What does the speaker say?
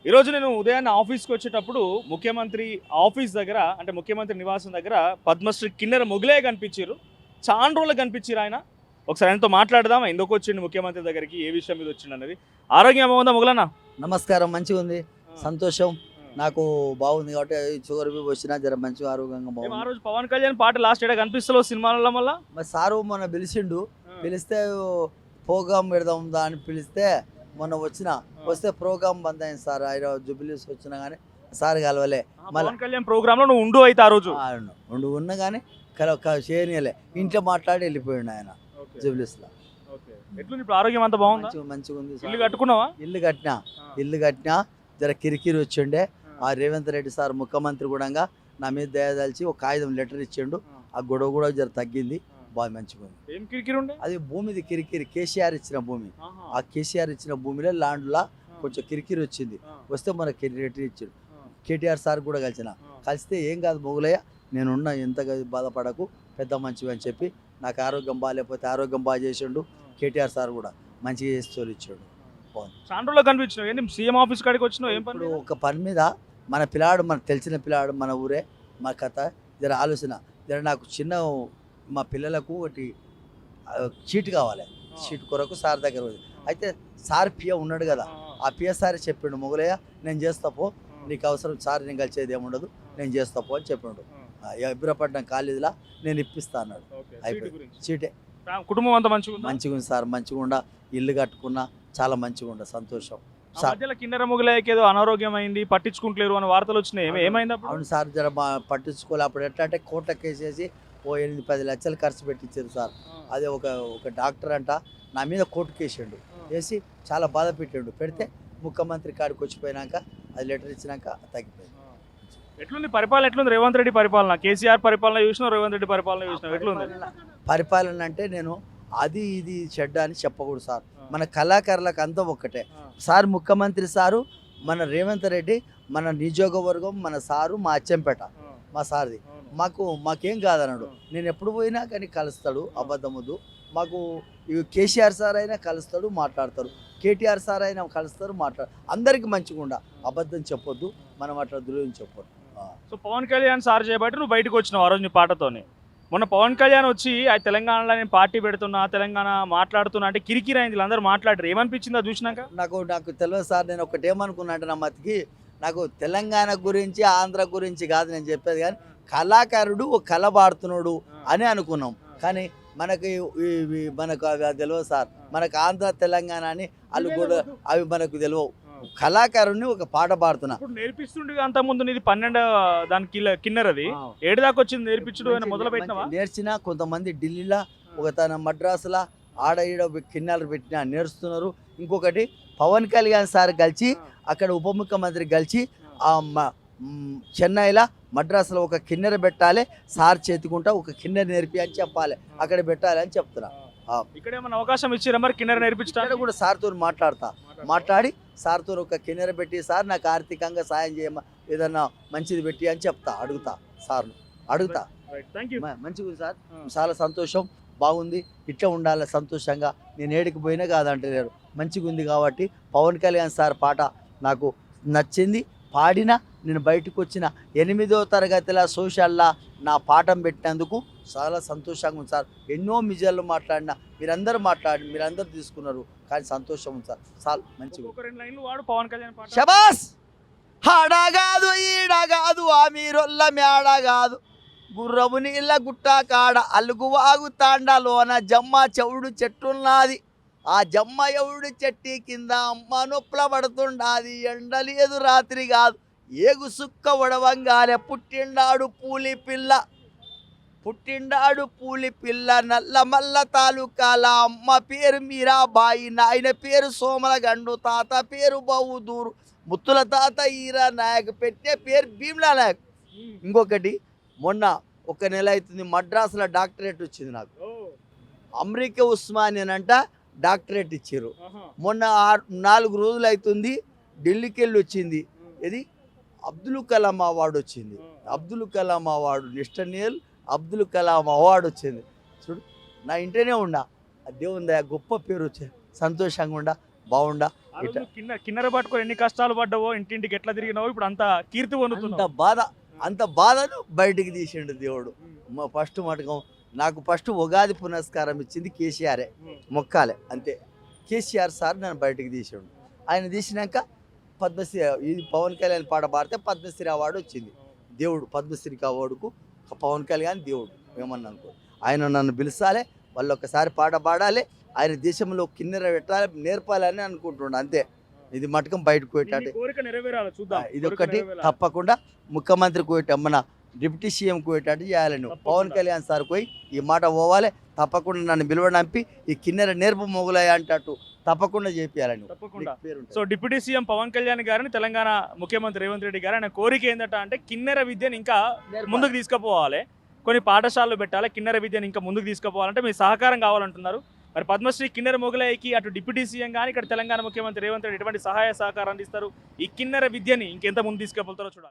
ఈరోజు నేను ఉదయాన్నే ఆఫీస్కి వచ్చేటప్పుడు ముఖ్యమంత్రి ఆఫీస్ దగ్గర అంటే ముఖ్యమంత్రి నివాసం దగ్గర పద్మశ్రీ కిన్నెర మొగులే కనిపించారు. చాలా రోజులు కనిపించారు ఆయన. ఒకసారి ఆయనతో మాట్లాడదాం, ఎందుకు వచ్చిండు ముఖ్యమంత్రి దగ్గరికి, ఏ విషయం మీద వచ్చిండు అనేది. ఆరోగ్యం ఏమవుందా మొగలన్న? నమస్కారం, మంచిగా ఉంది, సంతోషం. నాకు బాగుంది కాబట్టి షుగర్ బీపీ వచ్చినా జర మంచిగా ఆరోగ్యంగా ఆ బాగుంది. రోజు పవన్ కళ్యాణ్ పాట లాస్ట్ ఏడా కనిపిస్తలో సినిమాల వల్ల. మరి సారు మొన్న పిలిచిండు, పిలిస్తే ప్రోగ్రామ్ పెడదాం దా అని పిలిస్తే మొన్న వస్తే ప్రోగ్రామ్ బంద్ అయింది సార్. హైదరాబాద్ జూబిలీస్ వచ్చినా కానీ సార్ కలవలే. పవన్ కళ్యాణ్ ప్రోగ్రామ్ లో నువ్వు ఉండు అయితే ఆ రోజు ఉన్నా కానీ చేయనియలే. ఇంట్లో మాట్లాడి వెళ్ళిపోయిండు ఆయన జూబిలీస్లో. ఎట్లుంది ఇప్పుడు? ఆరోగ్యం అంతా బాగుందా? మంచిగా ఉంది. ఇల్లు కట్టుకున్నావా? ఇల్లు కట్టినా జర కిరికిరి వచ్చిండే. ఆ రేవంత్ రెడ్డి సార్ ముఖ్యమంత్రి కూడా నా మీద దయదలిచి ఒక కాగితం లెటర్ ఇచ్చిండు. ఆ గొడవ కూడా జర తగ్గింది, బాగా మంచిగా ఉంది. ఏం కిరికిరి ఉండే? అది భూమిది కిరికిరి, కేసీఆర్ ఇచ్చిన భూమి. ఆ కేసీఆర్ ఇచ్చిన భూమిలో ల్యాండ్లా కొంచెం కిరికిరి వచ్చింది. వస్తే మనకి లెటర్ ఇచ్చాడు. కేటీఆర్ సార్ కూడా కలిస్తే ఏం కాదు మొగులయ్య, నేనున్నా, ఎంత బాధపడకు, పెద్ద మంచివి అని చెప్పి నాకు ఆరోగ్యం బాగాలేకపోతే ఆరోగ్యం బాగా చేసిండు. కేటీఆర్ సార్ కూడా మంచిగా చేసి తోలిచ్చాడు. చాండ్రోలో కనిపించినావు, ఏంటి సీఎం ఆఫీస్ కాడికి వచ్చినావు? ఏం పని? ఒక పని మీద మన పిల్లాడు, మనకు తెలిసిన పిల్లాడు, మన ఊరే, మా కథ జర ఆలోచన జర నాకు చిన్న మా పిల్లలకు ఒకటి చీట్ కావాలి. చీట్ కొరకు సార్ దగ్గర పోయి అయితే సార్ పియ ఉన్నాడు కదా, ఆ పియ సార్ చెప్పిండు, మొగలయ్య నేను చేస్తాపో, నీకు అవసరం సార్, నేను కలిసేది ఏముండదు, నేను చేస్తాపో అని చెప్పిండు. ఇబ్రపట్నం కాలేజీలో నేను ఇప్పిస్తా అన్నాడు. అయిపోయింది, చీటే. కుటుంబం అంతా మంచిగా ఉంది సార్, మంచిగా ఉండ, ఇల్లు కట్టుకున్నా, చాలా మంచిగా ఉండ, సంతోషం. కిన్నెర మొగలయ్యకి ఏదో అనారోగ్యం అయింది, పట్టించుకుంటలేరు అని వార్తలు వచ్చినాయి, ఏమైంది? అవును సార్, జర పట్టించుకోవాలి. అప్పుడు ఎట్లా అంటే కోట్ల కేసేసి 8-10 లక్షలు ఖర్చు పెట్టించారు సార్. అదే ఒక డాక్టర్ అంట నా మీద కోర్టు కేసిండు, వేసి చాలా బాధ పెట్టిండు. పెడితే ముఖ్యమంత్రి కాడికి వచ్చిపోయినాక అది లెటర్ ఇచ్చినాక తగ్గిపోయింది. ఎట్లుంది పరిపాలన? ఎట్లుంది రేవంత్ రెడ్డి పరిపాలన? కేసీఆర్ పరిపాలన చూసినా, రేవంత్ రెడ్డి పరిపాలన చూసినా, ఎట్లుంది పరిపాలన? అంటే నేను అది ఇది చెడ్డ అని చెప్పకూడదు సార్. మన కళాకారులకు అంతా ఒక్కటే సార్. ముఖ్యమంత్రి సారు, మన రేవంత్ రెడ్డి, మన నియోజకవర్గం, మన సారు, మా అచ్చంపేట, మా సార్ది. మాకేం కాదన్నాడు. నేను ఎప్పుడు పోయినా కానీ కలుస్తాడు, అబద్ధముద్దు. మాకు కేసీఆర్ సార్ అయినా కలుస్తాడు, మాట్లాడతారు. కేటీఆర్ సార్ అయినా కలుస్తారు, అందరికి మంచిగా ఉండ, అబద్ధం చెప్పొద్దు, మనం అట్లా దుర్యోగం చెప్పొద్దు. సో పవన్ కళ్యాణ్ సార్ చేయబట్టి నువ్వు బయటకు వచ్చినావు ఆ రోజు నీ పాటతోనే. మొన్న పవన్ కళ్యాణ్ వచ్చి ఆ తెలంగాణలో నేను పార్టీ పెడుతున్నా, తెలంగాణ మాట్లాడుతున్నా అంటే కిరికిరి అయింది, వీళ్ళందరూ మాట్లాడారు. ఏమనిపించిందా చూసినాక? నాకు తెలియదు సార్. నేను ఒకటి ఏమనుకున్నా అంటే, నా మతికి నాకు తెలంగాణ గురించి, ఆంధ్ర గురించి కాదు నేను చెప్పేది, కానీ కళాకారుడు ఒక కళ పాడుతున్నాడు అని అనుకున్నాం. కానీ మనకు అవి తెలియదు సార్. మనకు ఆంధ్ర తెలంగాణ అని వాళ్ళు కూడా అవి మనకు తెలియవు. కళాకారుడిని ఒక పాట పాడుతున్నా. నేర్పిస్తుండే అంత ముందు నీది 12 దానికి కిన్నెరది 7 దాకా వచ్చింది నేర్పించడం మొదలు పెట్టినా? నేర్చిన కొంతమంది ఢిల్లీలో, ఒక తన మద్రాసులో, ఆడ ఈడ కిన్నెలు పెట్టినా నేర్చుతున్నారు. ఇంకొకటి పవన్ కళ్యాణ్ సార్ కలిసి అక్కడ ఉప ముఖ్యమంత్రి కలిసి చెన్నైలో, మద్రాసులో ఒక కిన్నెర పెట్టాలి, సార్ చేతికుంటా ఒక కిన్నెర నేర్పి అని చెప్పాలి, అక్కడ పెట్టాలి అని చెప్తున్నా. ఇక్కడ ఏమైనా అవకాశం ఇచ్చారా మరి కిన్నెర నేర్పించడానికి? కూడా సార్తో మాట్లాడి సార్తో ఒక కిన్నెర పెట్టి, సార్ నాకు ఆర్థికంగా సాయం చేయమా, ఏదన్నా మంచిది పెట్టి అని అడుగుతా సార్ను. మంచిగా ఉంది సార్, చాలా సంతోషం, బాగుంది, ఇట్లా ఉండాలి సంతోషంగా. నేను ఏడికి పోయినా కాదంటలేరు, మంచిగా ఉంది. కాబట్టి పవన్ కళ్యాణ్ సార్ పాట నాకు నచ్చింది, పాడినా. నేను బయటకు వచ్చిన 8వ తరగతిలో సోషల్లా నా పాఠం పెట్టినందుకు చాలా సంతోషంగా ఉంది సార్. ఎన్నో మిజర్లు మాట్లాడినా, మీరందరూ తీసుకున్నారు, కానీ సంతోషం ఉంది సార్. చాలా మంచిగా. శబాస్! ఆడగాదు ఈడగాదు ఆ మీరొల్ల మేడగాదు, గుర్రము నీళ్ళ గుట్ట కాడ అలుగు వాగు తాండలోన జమ్మ చెవుడు చెట్టున్నది, ఆ జమ్మ ఎవడు చెట్టి కింద అమ్మ నొప్పుల పడుతుండాది, ఎండలేదు రాత్రి కాదు, ఏగు సుక్క వడవంగానే పుట్టిండాడు పూలి పిల్ల నల్లమల్ల తాలూకాల, అమ్మ పేరు మీరాబాయి, నాయన పేరు సోమలగండు, తాత పేరు బౌదూరు, ముత్తుల తాత ఈరా నాయక్, పెట్టే పేరు భీమ్లా నాయక్. ఇంకొకటి, మొన్న 1 నెల అవుతుంది మద్రాసులో డాక్టరేట్ వచ్చింది నాకు. అమెరికా ఉస్మానియన్ డాక్టరేట్ ఇచ్చారు. మొన్న 4 రోజులు అవుతుంది ఢిల్లీకి వెళ్ళి వచ్చింది. ఇది అబ్దుల్ కలాం అవార్డు వచ్చింది. Abdul Kalam award, national Abdul Kalam award వచ్చింది. చూడు, నా ఇంటనే ఉండా, దేవుందా గొప్ప పేరు వచ్చే, సంతోషంగా ఉండా, బాగుండా. ఆ రోజు కిన్నెర పట్టుకొని ఎన్ని కష్టాలు పడ్డావో, ఇంటింటికి ఎట్లా తిరిగినావో ఇప్పుడు అంత కీర్తి అంత పొందుతున్నావు. బాధ అంత బాధను బయటికి తీసిండు దేవుడు. ఫస్ట్ మటకం నాకు ఫస్ట్ ఉగాది పునస్కారం ఇచ్చింది కేసీఆరే, మొక్కాలే అంతే. కేసీఆర్ సార్ నన్ను బయటికి తీసిండు. ఆయన తీసినాక పద్మశ్రీ, ఇది పవన్ కళ్యాణ్ పాట పాడితే పద్మశ్రీ అవార్డు వచ్చింది. దేవుడు పద్మశ్రీ అవార్డుకు పవన్ కళ్యాణ్ దేవుడు ఏమన్నా అనుకో. ఆయన నన్ను పిలిచాలి, వాళ్ళు ఒకసారి పాట పాడాలి, ఆయన దేశంలో కిన్నెర పెట్టాలి, నేర్పాలని అనుకుంటుండ అంతే. ఇది మటకం బయటకు నీ పోయేటట్టు కోరిక నెరవేరాలి చూద్దాం. ఇది కోరిక ఒకటి నెరవేరాలి. తప్పకుండా ముఖ్యమంత్రికి పోయేట మన డిప్యూటీ సీఎం పోయేటట్టు చేయాలి నువ్వు. తప్పకుండా. పవన్ కళ్యాణ్ సార్ పోయి ఈ మాట పోవాలి, తప్పకుండా నన్ను బిలువడంపి ఈ కిన్నెర నేర్పు మొగులయ్య అంటట్టు తప్పకుండా చేపియాలి నువ్వు. తప్పకుండా. నీకు పేరు ఉంటుంది. So deputy CM Pawan Kalyan గారిని తెలంగాణ ముఖ్యమంత్రి రేవంత్ రెడ్డి గారు ఆయన కోరిక ఏంటంటే అంటే కిన్నెర విద్యను ఇంకా నేర్పాలి. ముందుకు తీసుకుపోవాలి, కొన్ని పాఠశాలలు పెట్టాలి, కిన్నెర విద్యను ఇంకా ముందుకు తీసుకుపోవాలంటే మీ సహకారం కావాలంటున్నారు. మరి పద్మశ్రీ కిన్నెర మొగలయ్యకి అటు డిప్యూటీ సీఎం కానీ ఇక్కడ తెలంగాణ ముఖ్యమంత్రి రేవంత్ రెడ్డి ఎటువంటి సహాయ సహకారం అందిస్తారు, ఈ కిన్నెర విద్యని ఇంకెంత ముందు తీసుకుపోతారో చూడాలి.